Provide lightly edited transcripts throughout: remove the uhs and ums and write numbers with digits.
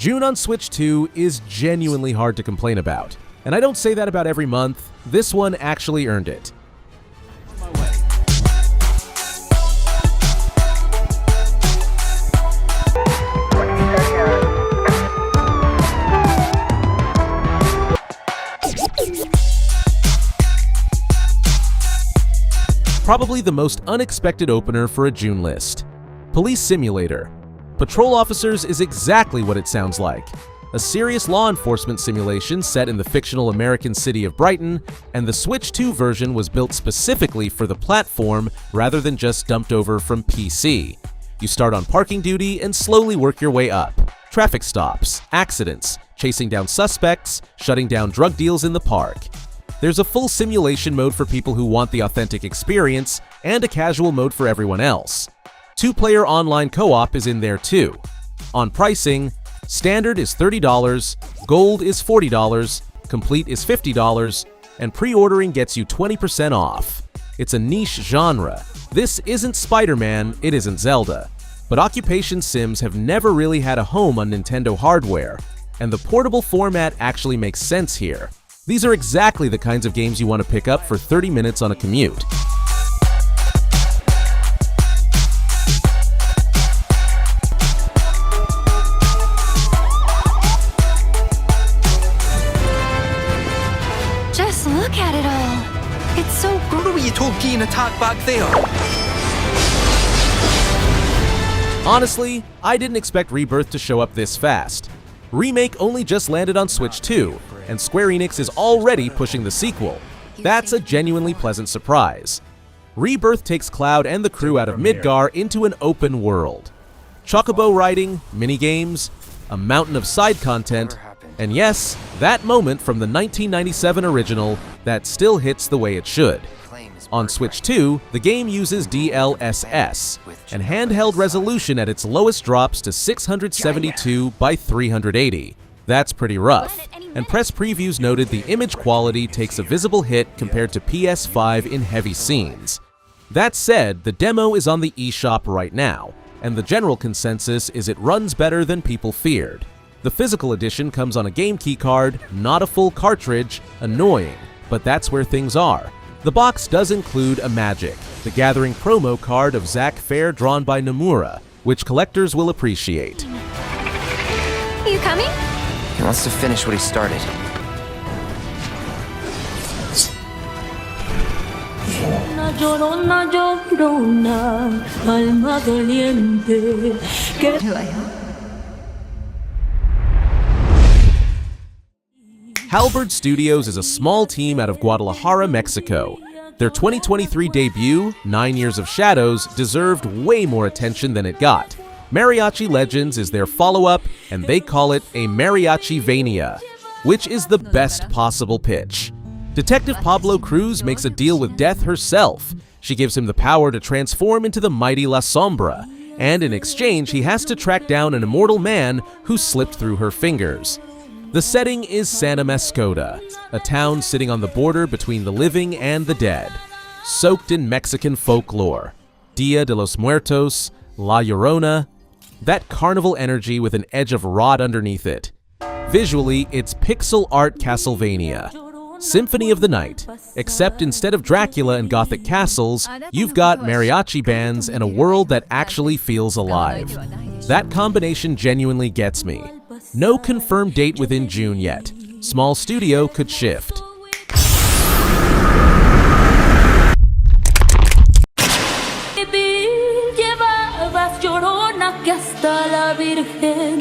June on Switch 2 is genuinely hard to complain about. And I don't say that about every month. This one actually earned it. Probably the most unexpected opener for a June list. Police Simulator. Patrol Officers is exactly what it sounds like. A serious law enforcement simulation set in the fictional American city of Brighton, and the Switch 2 version was built specifically for the platform rather than just dumped over from PC. You start on parking duty and slowly work your way up. Traffic stops, accidents, chasing down suspects, shutting down drug deals in the park. There's a full simulation mode for people who want the authentic experience, and a casual mode for everyone else. Two-player online co-op is in there too. On pricing, Standard is $30, Gold is $40, Complete is $50, and pre-ordering gets you 20% off. It's a niche genre. This isn't Spider-Man, it isn't Zelda. But occupation sims have never really had a home on Nintendo hardware, and the portable format actually makes sense here. These are exactly the kinds of games you want to pick up for 30 minutes on a commute. Just look at it all. It's so good. What were you told Keen attack back there? Honestly, I didn't expect Rebirth to show up this fast. Remake only just landed on Switch 2, and Square Enix is already pushing the sequel. That's a genuinely pleasant surprise. Rebirth takes Cloud and the crew out of Midgar into an open world. Chocobo riding, minigames, a mountain of side content, and yes, that moment from the 1997 original that still hits the way it should. On Switch 2, the game uses DLSS, and handheld resolution at its lowest drops to 672 by 380. That's pretty rough, and press previews noted the image quality takes a visible hit compared to PS5 in heavy scenes. That said, the demo is on the eShop right now, and the general consensus is it runs better than people feared. The physical edition comes on a game key card, not a full cartridge, annoying, but that's where things are. The box does include a Magic, the Gathering promo card of Zack Fair drawn by Nomura, which collectors will appreciate. You coming? He wants to finish what he started. Halberd Studios is a small team out of Guadalajara, Mexico. Their 2023 debut, 9 Years of Shadows, deserved way more attention than it got. Mariachi Legends is their follow-up, and they call it a Mariachi-vania, which is the best possible pitch. Detective Pablo Cruz makes a deal with Death herself. She gives him the power to transform into the mighty La Sombra, and in exchange he has to track down an immortal man who slipped through her fingers. The setting is Santa Mascota, a town sitting on the border between the living and the dead, soaked in Mexican folklore. Dia de los Muertos, La Llorona, that carnival energy with an edge of rot underneath it. Visually, it's pixel art Castlevania. Symphony of the Night, except instead of Dracula and Gothic castles, you've got mariachi bands and a world that actually feels alive. That combination genuinely gets me. No confirmed date within June yet. Small studio could shift.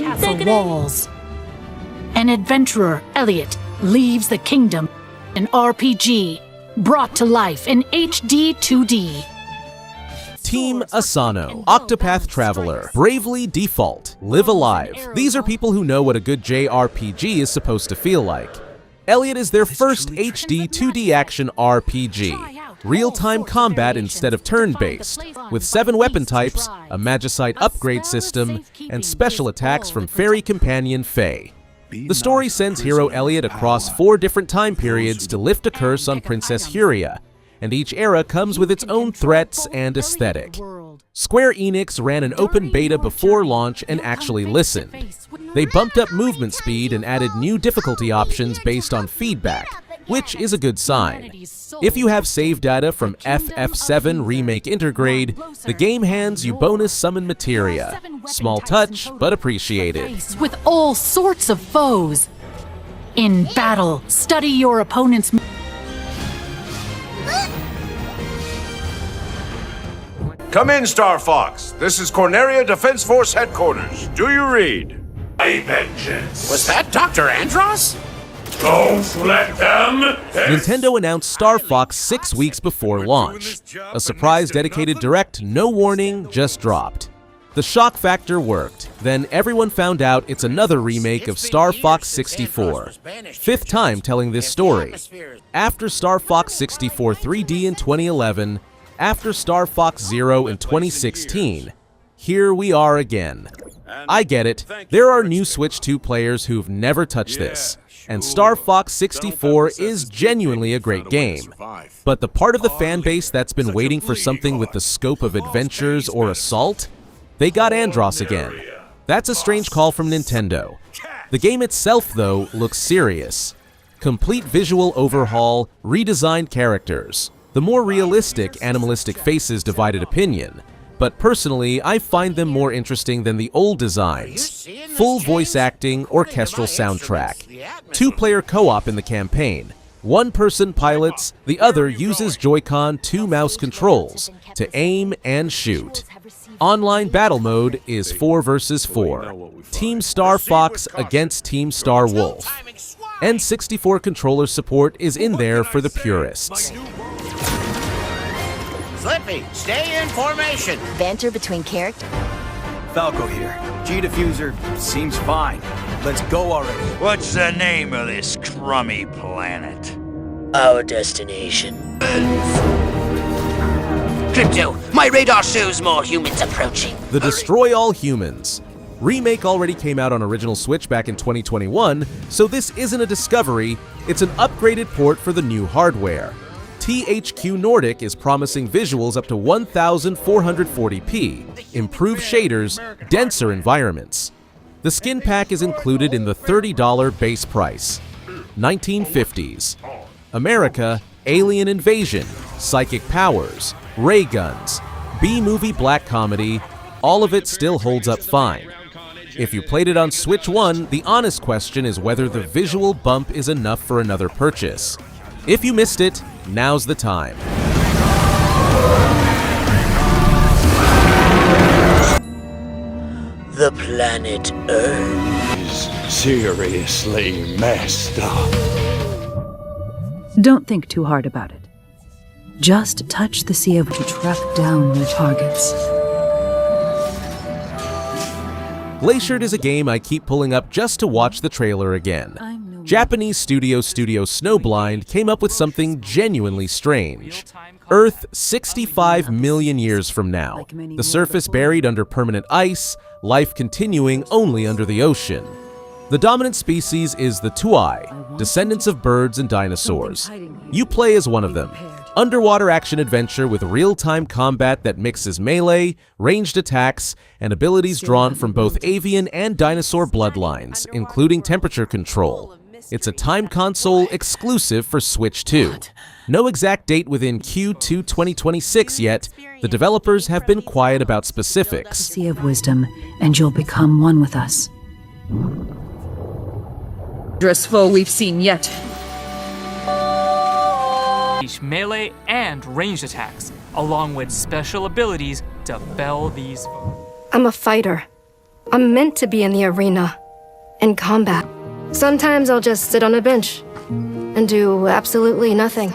Castle walls. An adventurer, Elliot, leaves the kingdom. An RPG, brought to life in HD 2D. Team Asano, Octopath Traveler, Bravely Default, Live Alive. These are people who know what a good JRPG is supposed to feel like. Elliot is their first HD 2D action RPG. Real-time combat instead of turn-based, with 7 weapon types, a Magicite upgrade system, and special attacks from fairy companion Faye. The story sends hero Elliot across 4 different time periods to lift a curse on Princess Huria, and each era comes with its own threats and aesthetic. Square Enix ran an open beta before launch and actually listened. They bumped up movement speed and added new difficulty options based on feedback, which is a good sign. If you have save data from FF7 Remake Intergrade, the game hands you bonus summon materia. Small touch, but appreciated. With all sorts of foes. In battle, study your opponent's... Come in, Star Fox. This is Corneria Defense Force Headquarters. Do you read? Vengeance. Was that Dr. Andros? Don't let them! Nintendo announced Star Fox 6 weeks before launch. A surprise dedicated direct, no warning, just dropped. The shock factor worked. Then everyone found out it's another remake of Star Fox 64. Fifth time telling this story. After Star Fox 64 3D in 2011, after Star Fox Zero in 2016, here we are again. I get it, there are new Switch 2 players who've never touched this, and Star Fox 64 is genuinely a great game. But the part of the fanbase that's been waiting for something with the scope of Adventures or Assault, they got Andros again. That's a strange call from Nintendo. The game itself, though, looks serious. Complete visual overhaul, redesigned characters. The more realistic, animalistic faces divided opinion, but personally, I find them more interesting than the old designs. Full voice acting, orchestral soundtrack. 2-player co-op in the campaign. One person pilots, the other uses Joy-Con 2 mouse controls to aim and shoot. Online battle mode is 4 versus 4. Team Star Fox against Team Star Wolf. N64 controller support is in there for the purists. Slippy, stay in formation. Banter between characters. Falco here. G-diffuser seems fine. Let's go already. What's the name of this crummy planet? Our destination. Crypto, my radar shows more humans approaching. The Destroy All Humans. Remake already came out on original Switch back in 2021, so this isn't a discovery, it's an upgraded port for the new hardware. THQ Nordic is promising visuals up to 1440p, improved shaders, denser environments. The skin pack is included in the $30 base price. 1950s. America, alien invasion, psychic powers, ray guns, B-movie black comedy, all of it still holds up fine. If you played it on Switch 1, the honest question is whether the visual bump is enough for another purchase. If you missed it, now's the time. The planet Earth is seriously messed up. Don't think too hard about it. Just touch the sea to track down your targets. Glaciered is a game I keep pulling up just to watch the trailer again. Japanese studio Snowblind came up with something genuinely strange. Earth 65 million years from now. The surface buried under permanent ice, life continuing only under the ocean. The dominant species is the Tuai, descendants of birds and dinosaurs. You play as one of them. Underwater action-adventure with real-time combat that mixes melee, ranged attacks, and abilities drawn from both avian and dinosaur bloodlines, including temperature control. It's a time console exclusive for Switch 2. No exact date within Q2 2026 yet, the developers have been quiet about specifics. Sea of wisdom, and you'll become one with us. Dangerous foe we've seen yet. Melee and ranged attacks, along with special abilities to fell these. I'm a fighter. I'm meant to be in the arena, in combat. Sometimes I'll just sit on a bench and do absolutely nothing.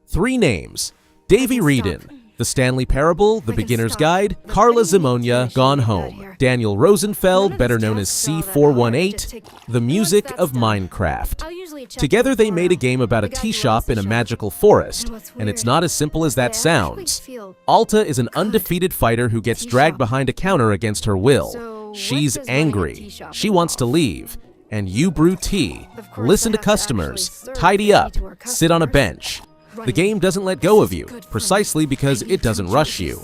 3 names: Davy Reedon, The Stanley Parable, The Beginner's Guide, Carla Zimonia, Gone Home, Daniel Rosenfeld, better known as C418, The Music of Minecraft. Together they made a game about a tea shop in a magical forest, and it's not as simple as that sounds. Alta is an undefeated fighter who gets dragged behind a counter against her will. She's angry. She wants to leave. And you brew tea, listen to customers, tidy up, sit on a bench. The game doesn't let go of you, precisely because it doesn't rush you.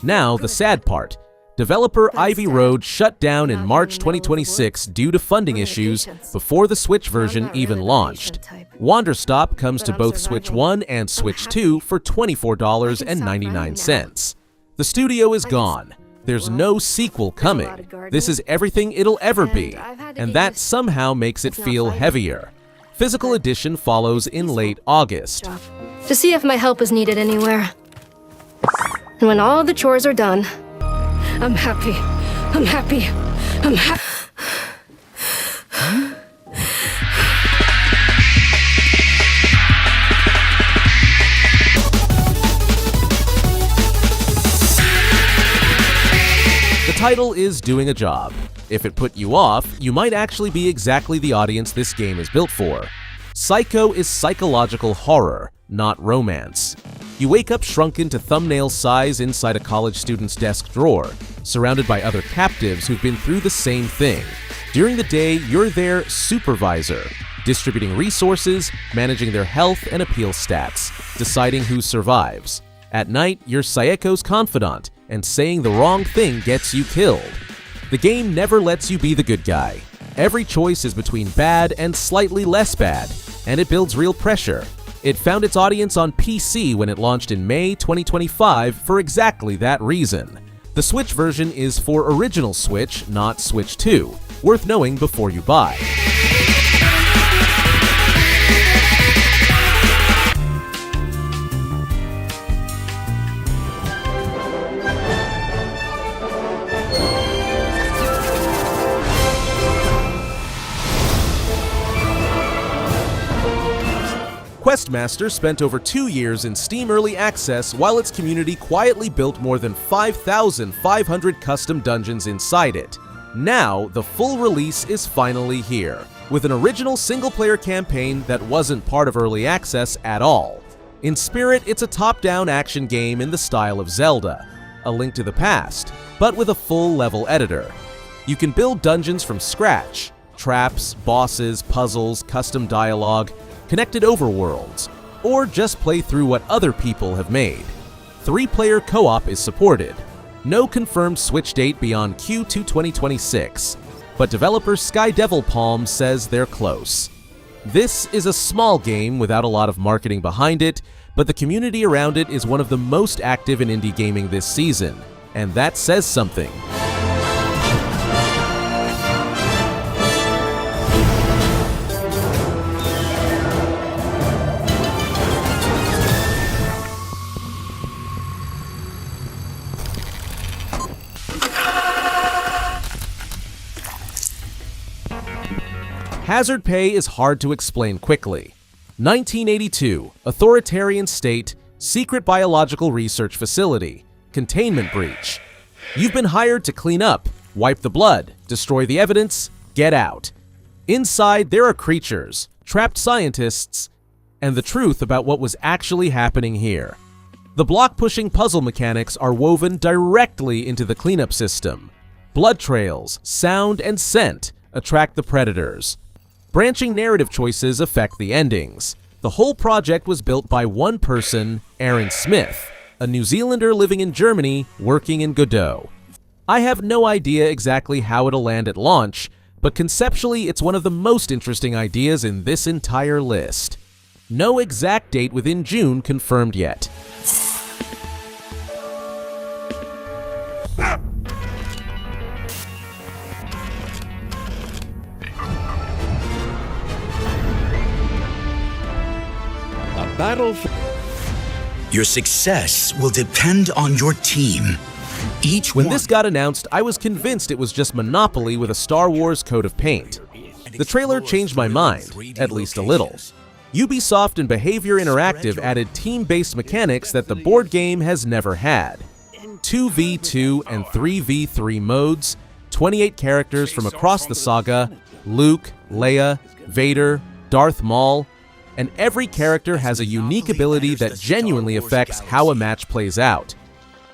Now, the sad part. Developer Ivy Road shut down in March 2026 due to funding issues before the Switch version even launched. Wanderstop comes to both Switch 1 and Switch 2 for $24.99. The studio is gone. There's no sequel coming. This is everything it'll ever be, and that somehow makes it feel heavier. Physical edition follows in late August. To see if my help is needed anywhere. And when all the chores are done, I'm happy. I'm happy. I'm happy. The title is doing a job. If it put you off, you might actually be exactly the audience this game is built for. Saeko is psychological horror, not romance. You wake up shrunken to thumbnail size inside a college student's desk drawer, surrounded by other captives who've been through the same thing. During the day, you're their supervisor, distributing resources, managing their health and appeal stats, deciding who survives. At night, you're Saeko's confidant, and saying the wrong thing gets you killed. The game never lets you be the good guy. Every choice is between bad and slightly less bad, and it builds real pressure. It found its audience on PC when it launched in May 2025 for exactly that reason. The Switch version is for original Switch, not Switch 2, worth knowing before you buy. Questmaster spent over 2 years in Steam Early Access while its community quietly built more than 5,500 custom dungeons inside it. Now, the full release is finally here, with an original single-player campaign that wasn't part of Early Access at all. In spirit, it's a top-down action game in the style of Zelda, A Link to the Past, but with a full-level editor. You can build dungeons from scratch, traps, bosses, puzzles, custom dialogue, connected overworlds, or just play through what other people have made. 3-player co-op is supported. No confirmed Switch date beyond Q2 2026, but developer Sky Devil Palm says they're close. This is a small game without a lot of marketing behind it, but the community around it is one of the most active in indie gaming this season, and that says something. Hazard pay is hard to explain quickly. 1982, authoritarian state, secret biological research facility, containment breach. You've been hired to clean up, wipe the blood, destroy the evidence, get out. Inside, there are creatures, trapped scientists, and the truth about what was actually happening here. The block-pushing puzzle mechanics are woven directly into the cleanup system. Blood trails, sound, and scent attract the predators. Branching narrative choices affect the endings. The whole project was built by one person, Aaron Smith, a New Zealander living in Germany, working in Godot. I have no idea exactly how it'll land at launch, but conceptually it's one of the most interesting ideas in this entire list. No exact date within June confirmed yet. Your success will depend on your team. When this got announced, I was convinced it was just Monopoly with a Star Wars coat of paint. The trailer changed my mind, at least a little. Ubisoft and Behavior Interactive added team-based mechanics that the board game has never had. 2v2 and 3v3 modes, 28 characters from across the saga, Luke, Leia, Vader, Darth Maul, and every character has a unique ability that genuinely affects how a match plays out.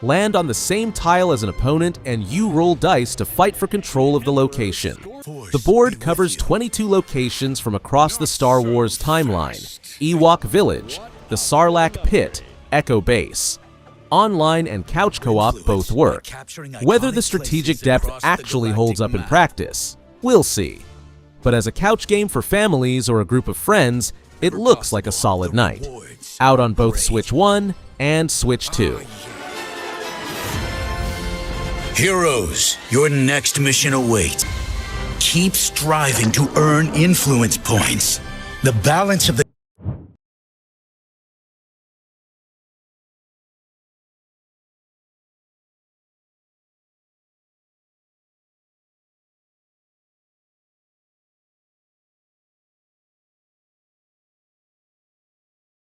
Land on the same tile as an opponent and you roll dice to fight for control of the location. The board covers 22 locations from across the Star Wars timeline: Ewok Village, the Sarlacc Pit, Echo Base. online and couch co-op both work. Whether the strategic depth actually holds up in practice, we'll see. But as a couch game for families or a group of friends, it looks like a solid night. Out on both Switch 1 and Switch 2. Heroes, your next mission awaits. Keep striving to earn influence points. The balance of the